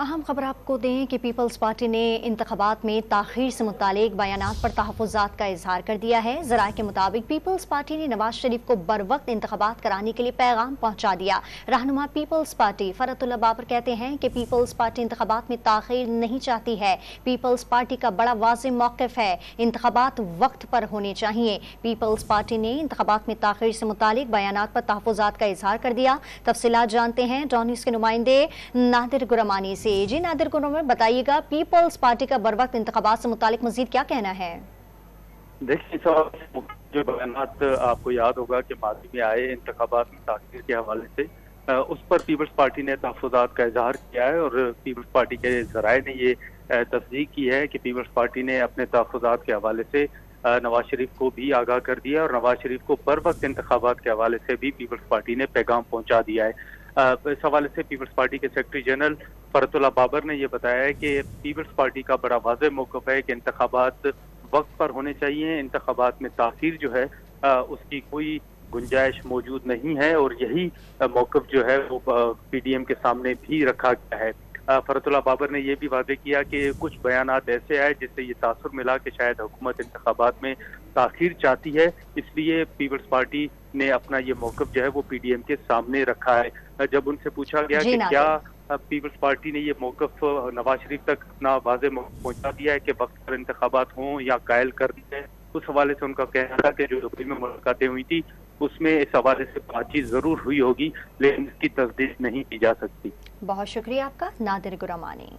अहम खबर आपको दें कि पीपल्स पार्टी ने इंतखाबात में ताख़ीर से मुतालिक बयानात पर तहफ़्फ़ुज़ात का इजहार कर दिया है। ज़राए के मुताबिक पीपल्स पार्टी ने नवाज शरीफ को बर वक्त इंतखाबात कराने के लिए पैगाम पहुँचा दिया। रहनुमा पीपल्स पार्टी फरतुल्लाह बाबर कहते हैं कि पीपल्स पार्टी इंतखाबात में ताख़ीर नहीं चाहती है। पीपल्स पार्टी का बड़ा वाज़ेह मौक़िफ़ है, इंतखाबात वक्त पर होने चाहिए। पीपल्स पार्टी ने इंतखाबात में ताख़ीर से मुतालिक बयानात पर तहफ़्फ़ुज़ात का इजहार कर दिया। तफसीलात जानते हैं डॉन न्यूज़ के नुमाइंदे नादिर गुरमानी से। जी नादिर गुरमानी, बताइएगा पीपल्स पार्टी का बर वक्त इंतखाबात से मुतालिक मजीद क्या कहना है? देखिए, जो बयानात आपको याद होगा कि माजी में आए इंतखाबात में ताख़ीर के हवाले से उस पर पीपल्स पार्टी ने तहफ़्फ़ुज़ात का इजहार किया है और पीपल्स पार्टी के ज़राए ने ये तस्दीक की है कि पीपल्स पार्टी ने अपने तहफ़्फ़ुज़ात के हवाले से नवाज शरीफ को भी आगाह कर दिया और नवाज शरीफ को बर वक्त इंतखाबात के हवाले से भी पीपल्स पार्टी ने पैगाम पहुंचा दिया है। इस हवाले से पीपल्स पार्टी के सेक्रेटरी जनरल फरतुल्लाह बाबर ने यह बताया है कि पीपल्स पार्टी का बड़ा वाज़ेह मौक़िफ़ है कि इंतखाबात वक्त पर होने चाहिए। इंतखाबात में ताख़ीर जो है उसकी कोई गुंजाइश मौजूद नहीं है और यही मौक़िफ़ जो है वो पीडीएम के सामने भी रखा गया है। फरतुल्लाह बाबर ने यह भी वादे किया कि कुछ बयानात ऐसे आए जिससे ये तासुर मिला कि शायद हुकूमत इंतखाबात में ताख़ीर चाहती है, इसलिए पीपल्स पार्टी ने अपना ये मौक़िफ़ जो है वो पीडीएम के सामने रखा है। जब उनसे पूछा गया कि क्या पीपल्स पार्टी ने ये मौक़िफ़ नवाज शरीफ तक अपना वाज़ेह मौक़िफ़ पहुंचा दिया है कि वक्त पर इंतखाबात हों या कायल कर दिए, उस हवाले से उनका कहना था कि जो दुबई में मुलाकातें हुई थी उसमें इस हवाले से बातचीत जरूर हुई होगी, लेकिन इसकी तस्दीक नहीं की जा सकती। बहुत शुक्रिया आपका नादिर गुरमानी।